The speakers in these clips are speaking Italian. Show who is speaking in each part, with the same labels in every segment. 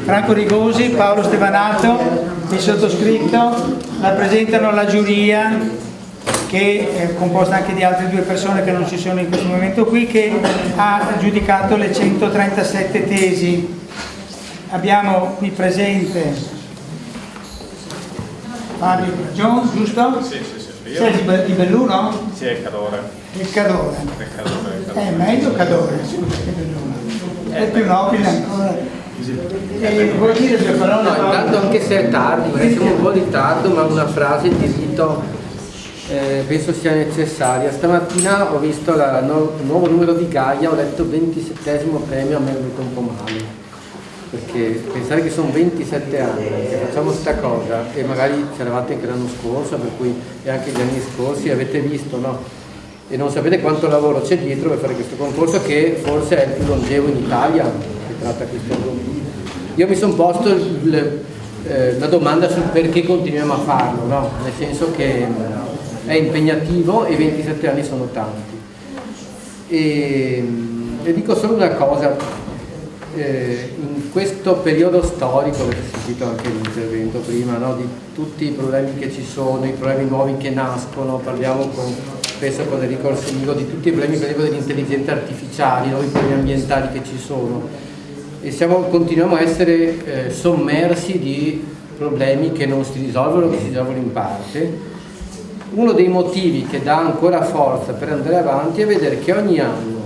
Speaker 1: Franco Rigosi, Paolo Stevanato, il sottoscritto, rappresentano la giuria che è composta anche di altre due persone che non ci sono in questo momento qui, che ha giudicato le 137 tesi. Abbiamo qui presente Fabio Bragion, giusto?
Speaker 2: Sì.
Speaker 1: Sei di Belluno?
Speaker 2: Sì, è Cadore.
Speaker 1: Il Cadore. È meglio Cadore, scusa, che Belluno. È più nobile ancora. Vuoi dire due parole?
Speaker 3: No, intanto anche se è tardi, magari siamo un po' in ritardo, ma una frase di rito penso sia necessaria. Stamattina ho visto il nuovo numero di Gaia, ho letto 27° premio, a me è venuto un po' male. Perché pensare che sono 27 anni che facciamo sta cosa, e magari c'eravate anche l'anno scorso, per cui e anche gli anni scorsi, avete visto, no? E non sapete quanto lavoro c'è dietro per fare questo concorso, che forse è il più longevo in Italia che tratta questo argomento. Io mi sono posto la domanda sul perché continuiamo a farlo, no? Nel senso che è impegnativo e 27 anni sono tanti. E dico solo una cosa. In questo periodo storico, avete sentito anche l'intervento prima, no? Di tutti i problemi che ci sono, i problemi nuovi che nascono, parliamo spesso con Enrico Orsenigo di tutti i problemi per esempio dell'intelligenza artificiale, no? I problemi ambientali che ci sono, e continuiamo a essere sommersi di problemi che non si risolvono, che si risolvono in parte. Uno dei motivi che dà ancora forza per andare avanti è vedere che ogni anno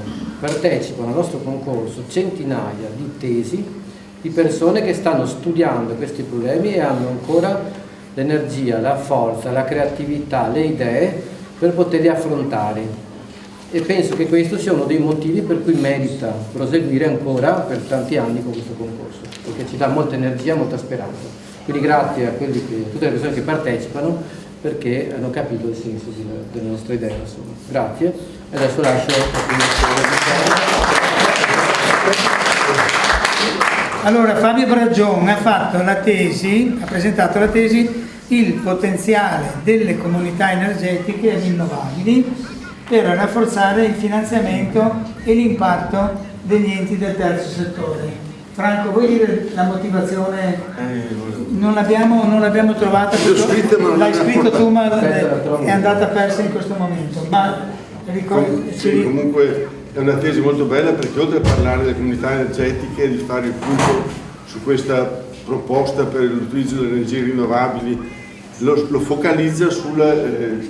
Speaker 3: partecipano al nostro concorso centinaia di tesi di persone che stanno studiando questi problemi e hanno ancora l'energia, la forza, la creatività, le idee per poterli affrontare. E penso che questo sia uno dei motivi per cui merita proseguire ancora per tanti anni con questo concorso, perché ci dà molta energia, molta speranza. Quindi grazie a tutte le persone che partecipano, perché hanno capito il senso delle nostre idee. Insomma. Grazie. E adesso lascio
Speaker 1: Allora, Fabio Bragion ha presentato la tesi Il potenziale delle comunità energetiche rinnovabili per rafforzare il finanziamento e l'impatto degli enti del terzo settore. Franco, vuoi dire la motivazione? Non l'abbiamo trovata, l'hai scritto tu, ma è andata persa in questo momento. Ma
Speaker 4: sì, comunque è una tesi molto bella, perché oltre a parlare delle comunità energetiche, di fare il punto su questa proposta per l'utilizzo delle energie rinnovabili, lo focalizza sugli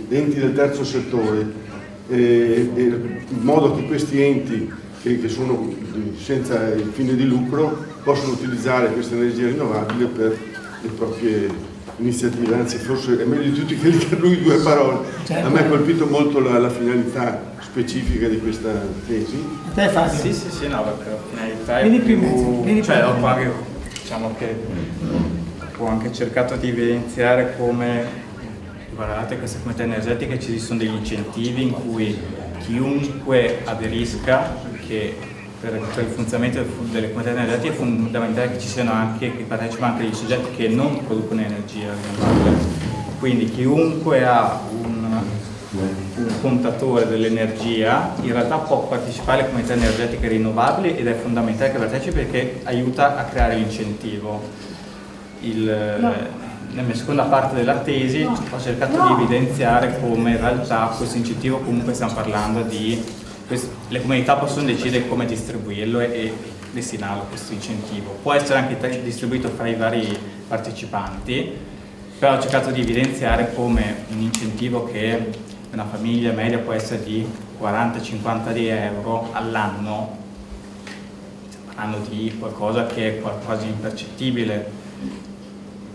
Speaker 4: enti del terzo settore, in modo che questi enti che sono senza il fine di lucro possono utilizzare questa energia rinnovabile per le proprie iniziative. Anzi, forse è meglio di tutti che dica lui due parole.
Speaker 1: Certo.
Speaker 4: A me ha colpito molto la finalità specifica di questa tesi.
Speaker 1: A te, Fabio?
Speaker 2: Sì, no, perché la finalità è
Speaker 1: vieni più in mezzo,
Speaker 2: cioè, diciamo che ho anche cercato di evidenziare come, guardate, queste comunità energetiche ci sono degli incentivi in cui chiunque aderisca, che per il funzionamento delle comunità energetiche è fondamentale che ci siano anche, che partecipano anche dei soggetti che non producono energia rinnovabile. Quindi chiunque ha un contatore dell'energia in realtà può partecipare alle comunità energetiche rinnovabili, ed è fondamentale che partecipi perché aiuta a creare l'incentivo. Nella seconda parte della tesi ho cercato di evidenziare come in realtà questo incentivo, comunque stiamo parlando di le comunità possono decidere come distribuirlo e destinarlo a questo incentivo. Può essere anche distribuito fra i vari partecipanti, però ho cercato di evidenziare come un incentivo che una famiglia media può essere di 40-50 euro all'anno, parlando di qualcosa che è quasi impercettibile.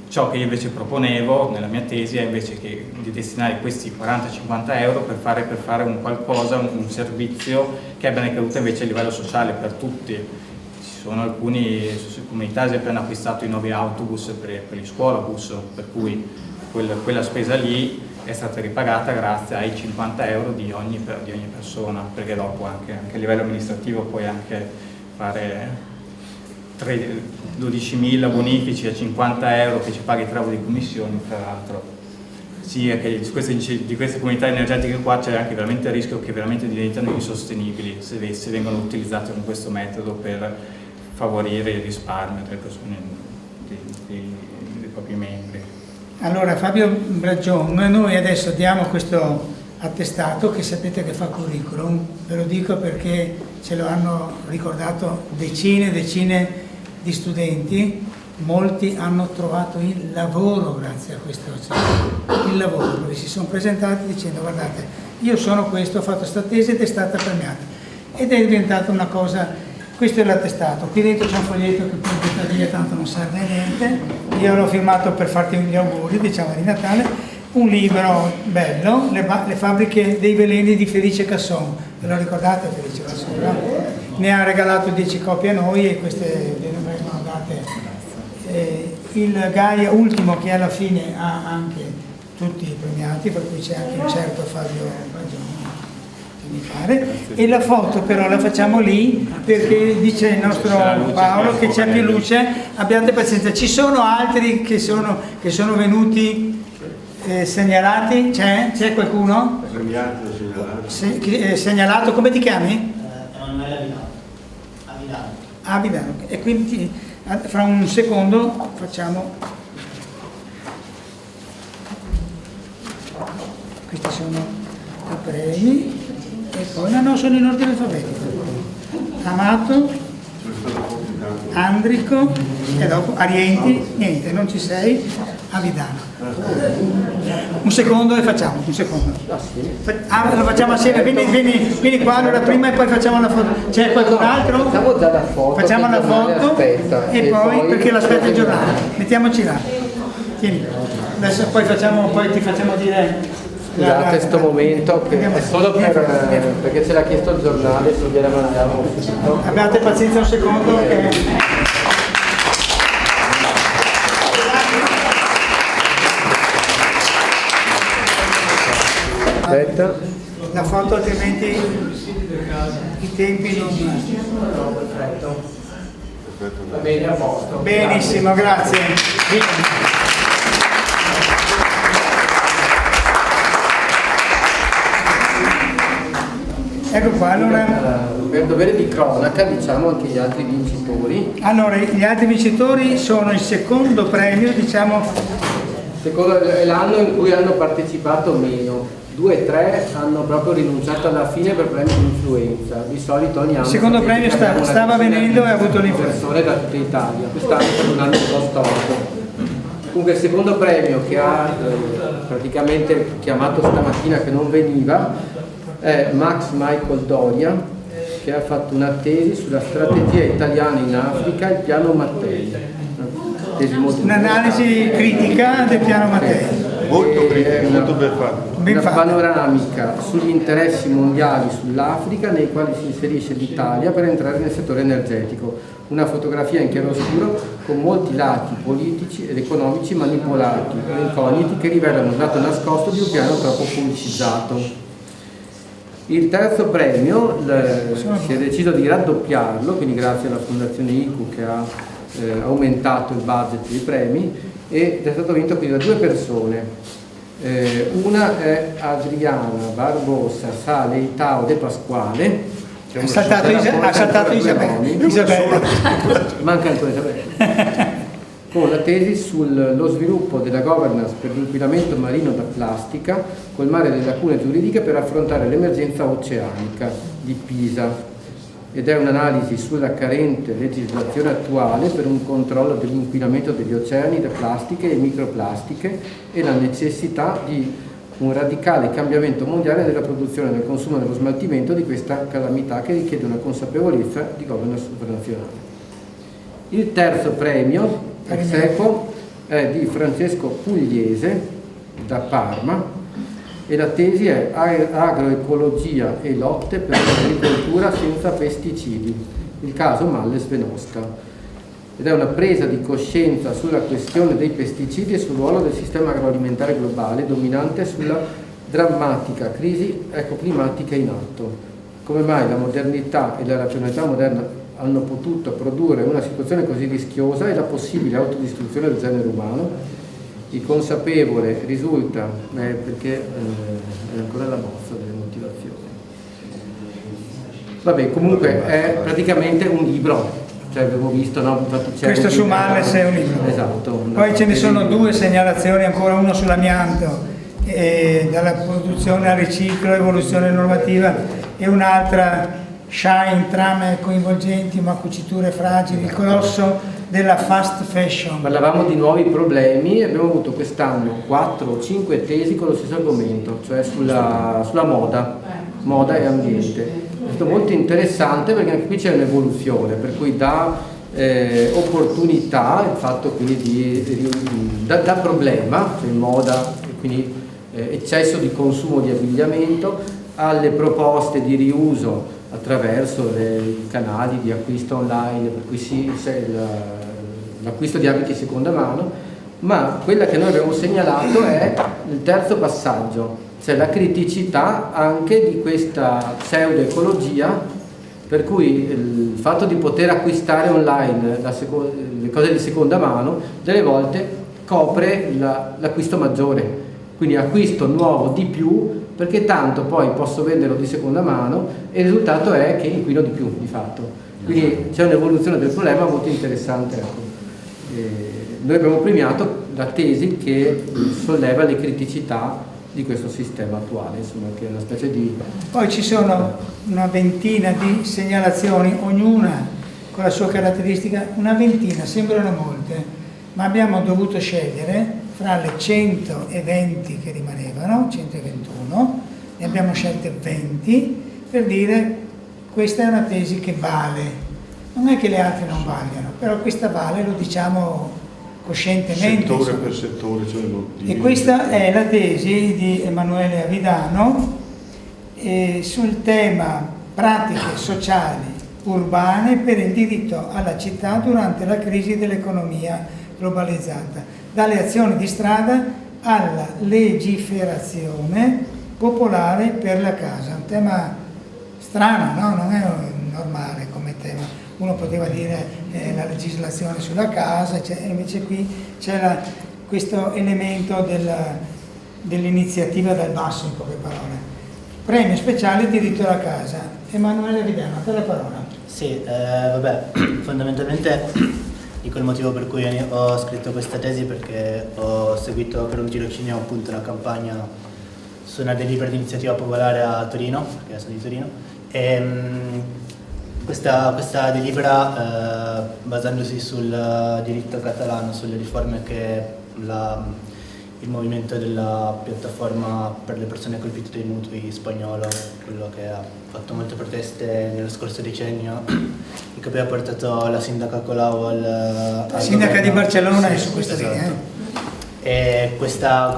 Speaker 2: Ciò che io invece proponevo nella mia tesi è invece di destinare questi 40-50 euro per fare un qualcosa, un servizio che abbia ricaduta invece a livello sociale per tutti. Ci sono alcune comunità che hanno acquistato i nuovi autobus per gli scuolabus, per cui quella spesa lì è stata ripagata grazie ai 50 euro di ogni persona, perché dopo anche a livello amministrativo puoi anche fare 12.000 bonifici a 50 euro che ci paghi 3 euro di commissioni, tra l'altro. Sì, che di queste comunità energetiche qua c'è anche veramente il rischio che veramente diventano insostenibili se vengono utilizzate con questo metodo per favorire il risparmio delle persone, dei propri membri.
Speaker 1: Allora Fabio Bragion, noi adesso diamo questo attestato che sapete che fa curriculum, ve lo dico perché ce lo hanno ricordato decine e decine di studenti, molti hanno trovato il lavoro grazie a questo, il lavoro, dove si sono presentati dicendo guardate, io sono questo, ho fatto questa tesi ed è stata premiata, ed è diventata una cosa, questo è l'attestato, qui dentro c'è un foglietto che poi butta via, tanto non serve a niente, io l'ho firmato per farti gli auguri, diciamo di Natale, un libro bello, le fabbriche dei veleni di Felice Casson, ve lo ricordate Felice Casson? No? Ne ha regalato 10 copie a noi e queste le vengono date. Il Gaia ultimo che alla fine ha anche tutti i premiati, per cui c'è anche un certo Fabio Bragion, che mi pare, e la foto però la facciamo lì perché dice il nostro Paolo che c'è più luce, abbiate pazienza, ci sono altri che sono venuti segnalati, c'è qualcuno? Segnalato, come ti chiami? Avidano. E quindi fra un secondo facciamo, questi sono i premi e poi no, sono in ordine alfabetico. Amato, Andrico e dopo Arienti, niente, non ci sei, Avidano. Un secondo e facciamo, un secondo. Lo facciamo assieme, vieni qua allora prima e poi facciamo la foto. C'è qualcun altro?
Speaker 3: Facciamo già la foto.
Speaker 1: Facciamo la foto
Speaker 3: aspetta,
Speaker 1: e poi perché l'aspetta il giornale. Mettiamoci là. Tieni. Adesso poi ti facciamo dire.
Speaker 3: Scusate questo momento che è solo perché ce l'ha chiesto il giornale, se gliela mandiamo subito.
Speaker 1: Abbiate pazienza un secondo.
Speaker 3: Aspetta.
Speaker 1: La foto altrimenti i tempi non.
Speaker 3: Perfetto. Va bene, a posto.
Speaker 1: Benissimo, grazie. Ecco qua, allora.
Speaker 3: Per dovere di cronaca diciamo anche gli altri vincitori.
Speaker 1: Allora, gli altri vincitori sono il secondo premio, diciamo.
Speaker 3: Secondo l'anno in cui hanno partecipato meno. 2 e 3 hanno proprio rinunciato alla fine per premio di influenza. Di solito ogni anno.
Speaker 1: Il secondo premio stava venendo e ha avuto l'influenza.
Speaker 3: Persone da tutta Italia. Quest'anno è un anno un po' storico. Comunque il secondo premio che ha praticamente chiamato stamattina che non veniva è Max Michael Doria, che ha fatto una tesi sulla strategia italiana in Africa, il piano Mattei.
Speaker 1: Un'analisi critica del piano Mattei.
Speaker 4: Molto critica, molto ben fatto.
Speaker 3: Una panoramica sugli interessi mondiali sull'Africa nei quali si inserisce l'Italia per entrare nel settore energetico. Una fotografia in chiaroscuro con molti lati politici ed economici manipolati e incogniti che rivelano il lato nascosto di un piano troppo pubblicizzato. Il terzo premio si è deciso di raddoppiarlo, quindi grazie alla Fondazione ICU che ha aumentato il budget dei premi, ed è stato vinto quindi da 2 persone. Una è Adriana Barbosa Sale Itao De Pasquale.
Speaker 1: Ha saltato Isabella.
Speaker 3: Manca ancora Isabella. Con la tesi sullo sviluppo della governance per l'inquinamento marino da plastica, col mare delle lacune giuridiche per affrontare l'emergenza oceanica di Pisa. Ed è un'analisi sulla carente legislazione attuale per un controllo dell'inquinamento degli oceani da plastiche e microplastiche e la necessità di un radicale cambiamento mondiale della produzione, del consumo e dello smaltimento di questa calamità che richiede una consapevolezza di governance sovranazionale. Il terzo premio, ex aequo, è di Francesco Pugliese da Parma e la tesi è agroecologia e lotte per l'agricoltura senza pesticidi, il caso Malles Venosca, ed è una presa di coscienza sulla questione dei pesticidi e sul ruolo del sistema agroalimentare globale dominante sulla drammatica crisi ecoclimatica in atto. Come mai la modernità e la razionalità moderna hanno potuto produrre una situazione così rischiosa e la possibile autodistruzione del genere umano? Il consapevole risulta, perché è ancora la bozza delle motivazioni. Vabbè, comunque è praticamente un libro cioè avevo visto, no? Infatti c'è
Speaker 1: Questo su Malles è un libro.
Speaker 3: Esatto.
Speaker 1: Poi ce ne sono due segnalazioni, ancora uno sull'amianto, dalla produzione al riciclo, evoluzione normativa, e un'altra, Shine, trame coinvolgenti ma cuciture fragili, il colosso della fast fashion.
Speaker 3: Parlavamo di nuovi problemi, abbiamo avuto quest'anno 4 o 5 tesi con lo stesso argomento, cioè sulla moda e ambiente. È stato molto interessante perché anche qui c'è un'evoluzione, per cui dà opportunità il fatto quindi da problema, cioè moda, quindi eccesso di consumo di abbigliamento, alle proposte di riuso attraverso i canali di acquisto online, per cui l'acquisto di abiti seconda mano, ma quella che noi abbiamo segnalato è il terzo passaggio, cioè la criticità anche di questa pseudoecologia, per cui il fatto di poter acquistare online le cose di seconda mano delle volte copre l'acquisto maggiore, quindi acquisto nuovo di più perché tanto poi posso venderlo di seconda mano e il risultato è che inquino di più di fatto. Quindi c'è un'evoluzione del problema molto interessante. Ecco. Noi abbiamo premiato la tesi che solleva le criticità di questo sistema attuale, insomma, che è una specie di...
Speaker 1: Poi ci sono una ventina di segnalazioni, ognuna con la sua caratteristica, una ventina, sembrano molte, ma abbiamo dovuto scegliere fra le 120 che rimanevano, 121, ne abbiamo scelte 20 per dire questa è una tesi che vale. Non è che le altre non valgano, però questa vale, lo diciamo coscientemente.
Speaker 4: Settore per settore. Cioè
Speaker 1: e questa è la tesi di Emanuele Avidano sul tema pratiche sociali urbane per il diritto alla città durante la crisi dell'economia globalizzata, dalle azioni di strada alla legiferazione popolare per la casa. Un tema strano, no? Non è normale come tema. Uno poteva dire la legislazione sulla casa, invece qui c'è questo elemento dell'iniziativa dal basso, in poche parole. Premio speciale diritto alla casa. Emanuele Avidano, a te la parola.
Speaker 5: Sì, fondamentalmente dico il motivo per cui ho scritto questa tesi, perché ho seguito per un tirocinio appunto una campagna su una delibera di iniziativa popolare a Torino, perché sono di Torino, e questa delibera, basandosi sul diritto catalano, sulle riforme che il movimento della piattaforma per le persone colpite dai mutui spagnolo, quello che ha fatto molte proteste nello scorso decennio e che poi ha portato la sindaca Colau
Speaker 1: la sindaca di Barcellona è su questa linea.
Speaker 5: E questa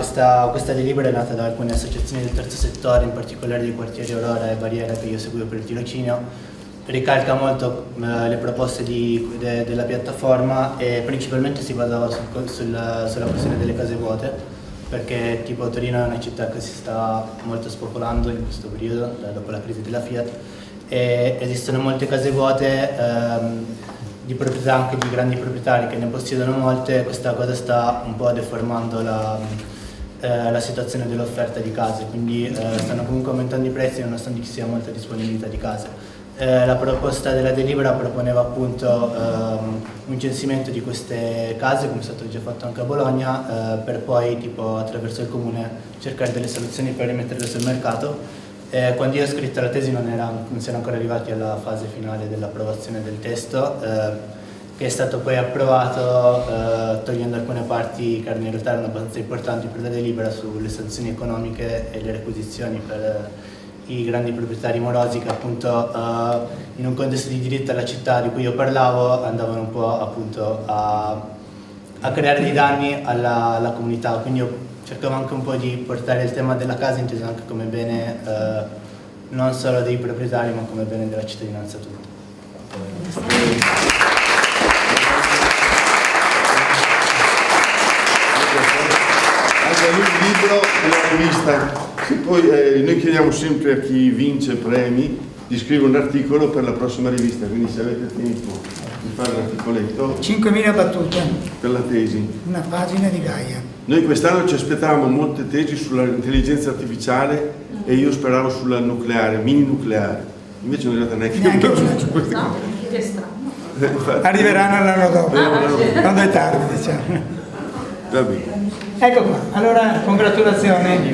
Speaker 5: delibera è nata da alcune associazioni del terzo settore, in particolare dei quartieri Aurora e Barriera, che io seguivo per il tirocinio. Ricalca molto le proposte della piattaforma e principalmente si basava sulla questione delle case vuote, perché tipo Torino è una città che si sta molto spopolando in questo periodo, dopo la crisi della Fiat, e esistono molte case vuote di proprietà anche di grandi proprietari che ne possiedono molte. Questa cosa sta un po' deformando la situazione dell'offerta di case, quindi stanno comunque aumentando i prezzi nonostante ci sia molta disponibilità di case. La proposta della delibera proponeva appunto un censimento di queste case, come è stato già fatto anche a Bologna, per poi tipo attraverso il comune cercare delle soluzioni per rimetterle sul mercato. Quando io ho scritto la tesi non si era ancora arrivati alla fase finale dell'approvazione del testo, che è stato poi approvato togliendo alcune parti che in realtà erano abbastanza importanti per la delibera, sulle sanzioni economiche e le requisizioni per i grandi proprietari morosi che appunto in un contesto di diritto alla città di cui io parlavo andavano un po' appunto a creare dei danni alla comunità. Quindi io cercavo anche un po' di portare il tema della casa inteso anche come bene non solo dei proprietari ma come bene della cittadinanza tutta.
Speaker 4: Anche lui il libro e la rivista. Poi noi chiediamo sempre a chi vince premi di scrivere un articolo per la prossima rivista, quindi se avete tempo di fare l'articoletto
Speaker 1: 5.000 battute
Speaker 4: per la tesi,
Speaker 1: una pagina di Gaia.
Speaker 4: Noi quest'anno ci aspettavamo molte tesi sull'intelligenza artificiale e io speravo sulla nucleare, mini nucleare, invece non è arrivata neanche una su queste cose.
Speaker 1: arriveranno l'anno dopo, quando è tardi, diciamo.
Speaker 4: Va bene.
Speaker 1: Ecco qua, allora congratulazioni.